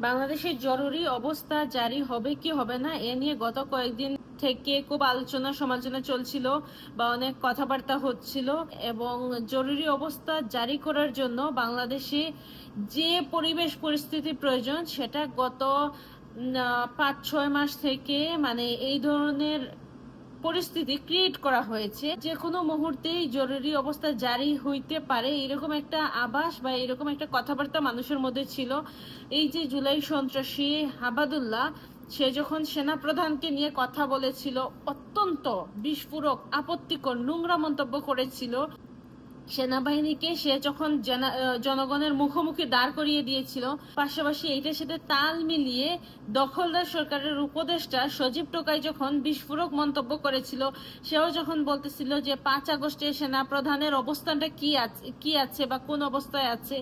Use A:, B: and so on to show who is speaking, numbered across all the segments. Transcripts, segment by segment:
A: বাংলাদেশের জরুরি অবস্থা জারি হবে কি হবে না এ নিয়ে গত কয়েকদিন থেকে খুব আলোচনা সমালোচনা চলছিল বা অনেক কথাবার্তা হচ্ছিল, এবং জরুরি অবস্থা জারি করার জন্য বাংলাদেশে যে পরিবেশ পরিস্থিতি প্রয়োজন সেটা গত 5-6 মাস থেকে মানে এই ধরনের পরিস্থিতি ক্রিয়েট করা হয়েছে। যে কোনো মুহূর্তেই জরুরি অবস্থা জারি হইতে পারে এরকম একটা আভাস বা এরকম একটা কথাবার্তা মানুষের মধ্যে ছিল। এই যে জুলাই সন্ত্রাসী হাবাদুল্লাহ, সে যখন সেনা প্রধানকে নিয়ে কথা বলেছিল, অত্যন্ত বিস্ফোরক আপত্তিকর নোংরা মন্তব্য করেছিল। সেনাবাহিনীকে সে যখন জনগণের মুখোমুখি দাঁড় করিয়ে দিয়েছিল, পাশাপাশি এইটার সাথে তাল মিলিয়ে দখলদার সরকারের উপদেষ্টা সজীব টোকাই যখন বিস্ফোরক মন্তব্য করেছিল, সেও যখন বলতেছিল যে 5 আগস্টে সেনা প্রধানের অবস্থানটা কি আছে বা কোন অবস্থায় আছে,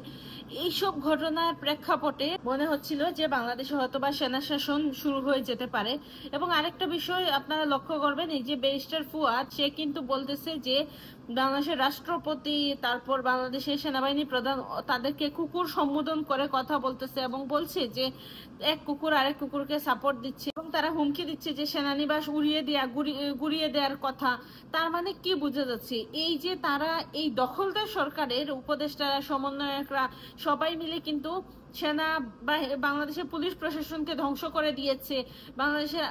A: এইসব ঘটনার প্রেক্ষাপটে মনে হচ্ছিল যে বাংলাদেশে হয়তো বা সেনা শাসন শুরু হয়ে যেতে পারে। এবং আরেকটা বিষয় আপনারা লক্ষ্য করবেন, এই যে ব্যারিস্টার ফুয়াদ, সে কিন্তু বলতেছে যে বাংলাদেশের রাষ্ট্রপতি, তারপর বাংলাদেশের সেনাবাহিনী প্রধান তাদেরকে কুকুর সম্বোধন করে কথা বলতেছে এবং বলছে যে এক কুকুর আরেক কুকুরকে সাপোর্ট দিচ্ছে, এবং তারা হুমকি দিচ্ছে যে সেনানিবাস গুড়িয়ে দেওয়ার কথা। তার মানে কি বোঝা যাচ্ছে, এই যে তারা এই দখলদার সরকারের উপদেষ্টারা, সমন্বয়করা সবাই মিলে কিন্তু বাংলাদেশের পুলিশ প্রশাসনকে ধ্বংস করে দিয়েছে। বাংলাদেশের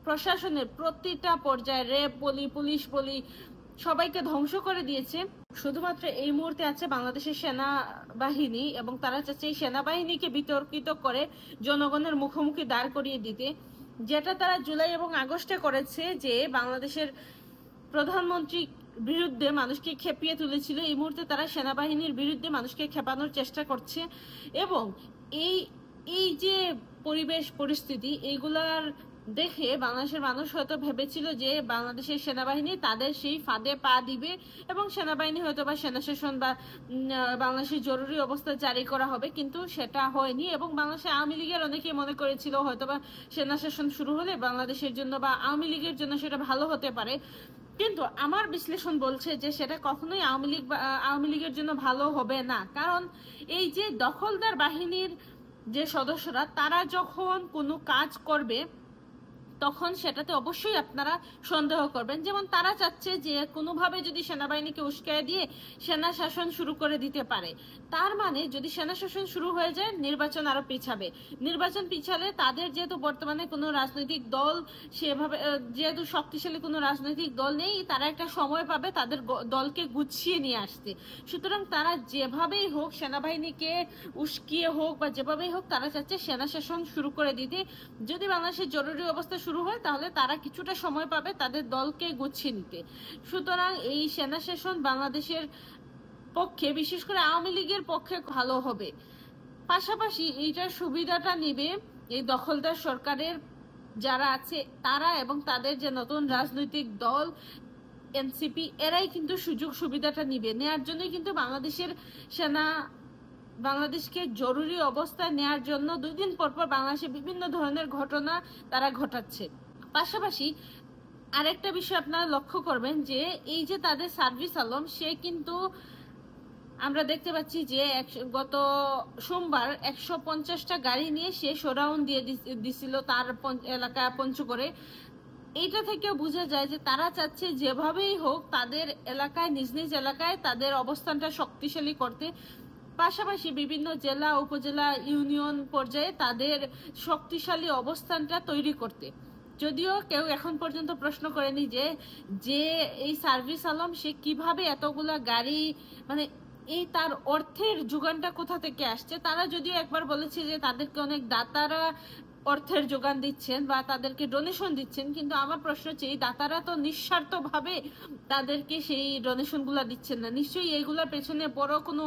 A: প্রশাসনের প্রতিটা পর্যায়ে র্যাব বলি, পুলিশ বলি, সবাইকে ধ্বংস করে দিয়েছে। শুধুমাত্র এই মুহূর্তে আছে বাংলাদেশের সেনাবাহিনী, এবং তারা চাচ্ছে এই সেনাবাহিনীকে বিতর্কিত করে জনগণের মুখোমুখি দাঁড় করিয়ে দিতে, যেটা তারা জুলাই এবং আগস্টে করেছে, যে বাংলাদেশের প্রধানমন্ত্রী বিরুদ্ধে মানুষকে খেপিয়ে তুলেছিল। এই মুহূর্তে তারা সেনাবাহিনীর বিরুদ্ধে মানুষকে খেপানোর চেষ্টা করছে। এবং এই যে পরিবেশ পরিস্থিতি, এইগুলার দেখে বাংলাদেশের মানুষ হয়তো ভেবেছিল যে বাংলাদেশের সেনাবাহিনী তাদের সেই ফাঁদে পা দিবে এবং সেনাবাহিনী হয়তো বা সেনা শাসন বা বাংলাদেশের জরুরি অবস্থা জারি করা হবে, কিন্তু সেটা হয়নি। এবং বাংলাদেশের আওয়ামী লীগের অনেকে মনে করেছিল হয়তো বা সেনা শাসন শুরু হলে বাংলাদেশের জন্য বা আওয়ামী লীগের জন্য সেটা ভালো হতে পারে, কিন্তু আমার বিশ্লেষণ বলছে যে সেটা কখনোই আওয়ামী লীগের জন্য ভালো হবে না। কারণ এই যে দখলদার বাহিনীর যে সদস্যরা, তারা যখন কোনো কাজ করবে তখন সেটাতে অবশ্যই আপনারা সন্দেহ করবেন। যেমন তারা চাচ্ছে যে কোনোভাবে যদি সেনাবাহিনীকে উস্কায় দিয়ে সেনা শাসন শুরু করে দিতে পারে, তার মানে যদি সেনা শাসন শুরু হয়ে যায় নির্বাচন আরো পিছাবে। নির্বাচন পিছালে তাদের যেহেতু বর্তমানে কোনো রাজনৈতিক দল সেভাবে, যেহেতু শক্তিশালী কোনো রাজনৈতিক দল নেই, তারা একটা সময় পাবে তাদের দলকে গুছিয়ে নিয়ে আসতে। সুতরাং তারা যেভাবেই হোক সেনাবাহিনীকে উস্কিয়ে হোক বা যেভাবেই হোক তারা চাচ্ছে সেনা শাসন শুরু করে দিতে। যদি বাংলাদেশের জরুরি অবস্থা শুরু হয় তাহলে তারা কিছুটা সময় পাবে তাদের দলকে গুছিয়ে নিতে। সুতরাং এই সেনা শাসন বাংলাদেশের পক্ষে, বিশেষ করে আওয়ামী লীগের পক্ষে ভালো হবে। পাশাপাশি এইটার সুবিধাটা নিবে এই দখলদার সরকারের যারা আছে তারা, এবং তাদের যে নতুন রাজনৈতিক দল এনসিপি, এরাই কিন্তু সুযোগ সুবিধাটা নিবে। নেয়ার জন্য কিন্তু বাংলাদেশকে জরুরি অবস্থায় নেয়ার জন্য 2 দিন পর পর বাংলাদেশে বিভিন্ন ধরনের ঘটনা তারা ঘটাচ্ছে। পাশাপাশি আরেকটা বিষয় আপনারা লক্ষ্য করবেন যে এই যে তাদের সার্ভিস আলম, সে কিন্তু আমরা দেখতে পাচ্ছি যে গত সোমবার 150টা গাড়ি নিয়ে সে শোডাউন দিয়ে দিছিল তার এলাকা পঞ্চগড়ে। এইটা থেকেও বোঝা যায় যে তারা চাচ্ছে যেভাবেই হোক তাদের এলাকায়, নিজ নিজ এলাকায় তাদের অবস্থানটা শক্তিশালী করতে, পাশাপাশি বিভিন্ন জেলা, উপজেলা, ইউনিয়ন পর্যায়ে তাদের শক্তিশালী অবস্থানটা তৈরি করতে। যদিও কেউ এখন পর্যন্ত প্রশ্ন করেনি যে এই সার্ভিস আলম সে কিভাবে এতগুলা গাড়ি, মানে এই তার অর্থের যোগানটা কোথা থেকে আসছে। তারা যদিও একবার বলেছে যে তাদেরকে অনেক দাতারা অর্থের যোগান দিচ্ছেন বা তাদেরকে ডোনেশন দিচ্ছেন, কিন্তু আমার প্রশ্ন হচ্ছে এই দাতারা তো নিঃস্বার্থভাবে তাদেরকে সেই ডোনেশন গুলা দিচ্ছেন না। নিশ্চয়ই এইগুলোর পেছনে বড় কোনো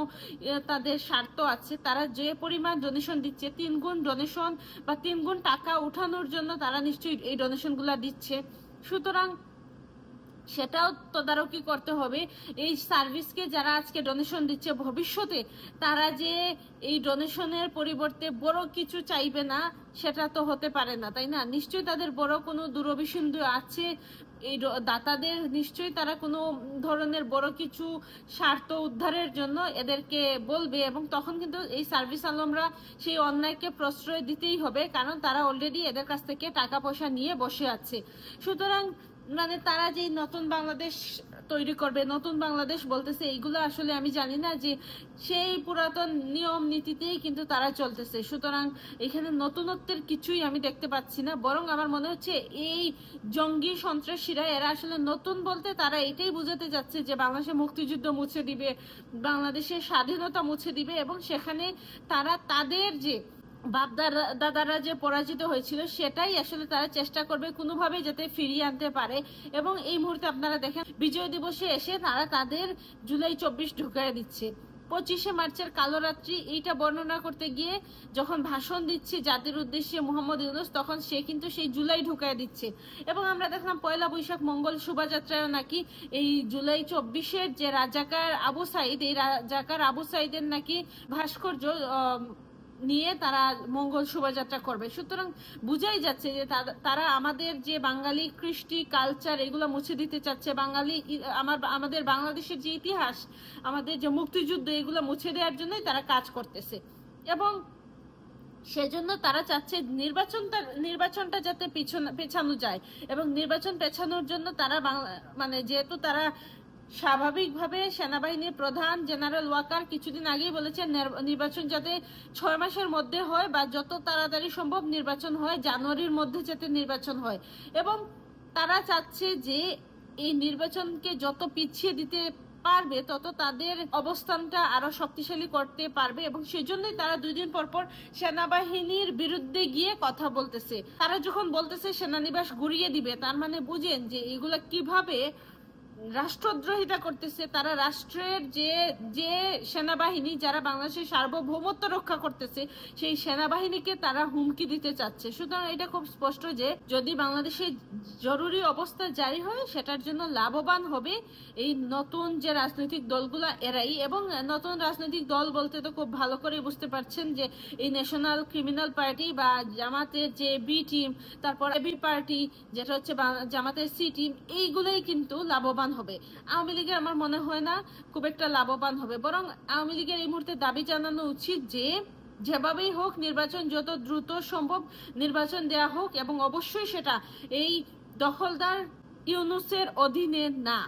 A: তাদের স্বার্থ আছে। তারা যে পরিমাণ ডোনেশন দিচ্ছে, 3 গুণ ডোনেশন বা 3 গুণ টাকা উঠানোর জন্য তারা নিশ্চয়ই এই ডোনেশন গুলা দিচ্ছে। সুতরাং সেটাও তদারকি করতে হবে। এই সার্ভিসকে যারা আজকে ডোনেশন দিচ্ছে, ভবিষ্যতে তারা যে এই ডোনেশনের পরিবর্তে বড় কিছু চাইবে না, সেটা তো হতে পারে না, তাই না? নিশ্চয়ই তাদের বড় কোনো দুরভিসন্ধি আছে, এই দাতাদের নিশ্চয়ই তারা কোনো ধরনের বড় কিছু স্বার্থ উদ্ধারের জন্য এদেরকে বলবে, এবং তখন কিন্তু এই সার্ভিস আলমরা সেই অন্যায়কে প্রশ্রয় দিতেই হবে, কারণ তারা অলরেডি এদের কাছ থেকে টাকা পয়সা নিয়ে বসে আছে। সুতরাং মানে তারা যে নতুন বাংলাদেশ তৈরি করবে, নতুন বাংলাদেশ বলতেছে, এইগুলো আসলে আমি জানি না, যে সেই পুরাতন নিয়ম নীতিতেই কিন্তু তারা চলতেছে। সুতরাং এখানে নতুনত্বের কিছুই আমি দেখতে পাচ্ছি না, বরং আমার মনে হচ্ছে এই জঙ্গি সন্ত্রাসীরা এরা আসলে নতুন বলতে তারা এটাই বুঝাতে যাচ্ছে যে বাংলাদেশে মুক্তিযুদ্ধ মুছে দিবে, বাংলাদেশের স্বাধীনতা মুছে দিবে, এবং সেখানে তারা তাদের যে বাপ দাদারা যে পরাজিত হয়েছিল সেটাই আসলে তারা চেষ্টা করবে কোনোভাবে যাতে ফিরিয়ে আনতে পারে। এবং এই মুহূর্তে আপনারা দেখেন বিজয় দিবসে এসে তারা তাদের জুলাই 24 ঢুকায় দিচ্ছে। 25শে মার্চের কালো রাত্রি এইটা বর্ণনা করতে গিয়ে যখন ভাষণ দিচ্ছে জাতির উদ্দেশ্যে মোহাম্মদ ইউনূস, তখন সে কিন্তু সেই জুলাই ঢুকায় দিচ্ছে। এবং আমরা দেখলাম পয়লা বৈশাখ মঙ্গল শোভাযাত্রায় নাকি এই জুলাই 24-এর যে রাজাকার আবু সাইদ, এই রাজাকার আবু সাইদের নাকি ভাস্কর্য নিয়ে তারা মঙ্গল শোভাযাত্রা করবে। সুতরাং বুঝাই যাচ্ছে যে তারা আমাদের যে বাঙালি কৃষ্টি কালচার এগুলো মুছে দিতে চাচ্ছে, বাঙালি আমাদের বাংলাদেশের যে ইতিহাস, আমাদের যে মুক্তিযুদ্ধ, এগুলো মুছে দেওয়ার জন্যই তারা কাজ করতেছে। এবং সেজন্য তারা চাচ্ছে নির্বাচনটা যাতে পেছানো যায়, এবং নির্বাচন পেছানোর জন্য তারা মানে যেহেতু তারা স্বাভাবিকভাবে সেনাবাহিনীর প্রধান জেনারেল ওয়াকার কিছুদিন আগেই বলেছেন নির্বাচন যাতে 6 মাসের মধ্যে হয়, বা যত তাড়াতাড়ি সম্ভব নির্বাচন হয়, জানুয়ারির মধ্যে যাতে নির্বাচন হয়। এবং তারা চাচ্ছে যে এই নির্বাচনকে যত পিছিয়ে দিতে পারবে তত তাদের অবস্থানটা আরো শক্তিশালী করতে পারবে, এবং সেজন্যই তারা 2 দিন পর পর সেনাবাহিনীর বিরুদ্ধে গিয়ে কথা বলতেছে। তারা যখন বলতেছে সেনানিবাস গুড়িয়ে দিবে, তার মানে বুঝেন যে এগুলা কিভাবে রাষ্ট্রদ্রোহিতা করতেছে। তারা রাষ্ট্রের যে সেনাবাহিনী যারা বাংলাদেশের সার্বভৌমত্ব রক্ষা করতেছে, সেই সেনাবাহিনীকে তারা হুমকি দিতে চাচ্ছে। সুতরাং এটা খুব স্পষ্ট যে যদি বাংলাদেশে জরুরি অবস্থা জারি হয়, সেটার জন্য লাভবান হবে এই নতুন যে রাজনৈতিক দলগুলা এরাই। এবং নতুন রাজনৈতিক দল বলতে তো খুব ভালো করে বুঝতে পারছেন যে এই ন্যাশনাল ক্রিমিনাল পার্টি বা জামাতের যে বি টিম, তারপর এবি পার্টি যেটা হচ্ছে জামাতের সি টিম, এইগুলোই কিন্তু লাভবান হবে। আওয়ামী লীগের আমার মনে হয় না খুব একটা লাভবান হবে, বরং আওয়ামী লীগের এই মুহূর্তে দাবি জানানো উচিত যে যেভাবেই হোক নির্বাচন যত দ্রুত সম্ভব নির্বাচন দেয়া হোক, এবং অবশ্যই সেটা এই দখলদার ইউনূসের অধীনে না।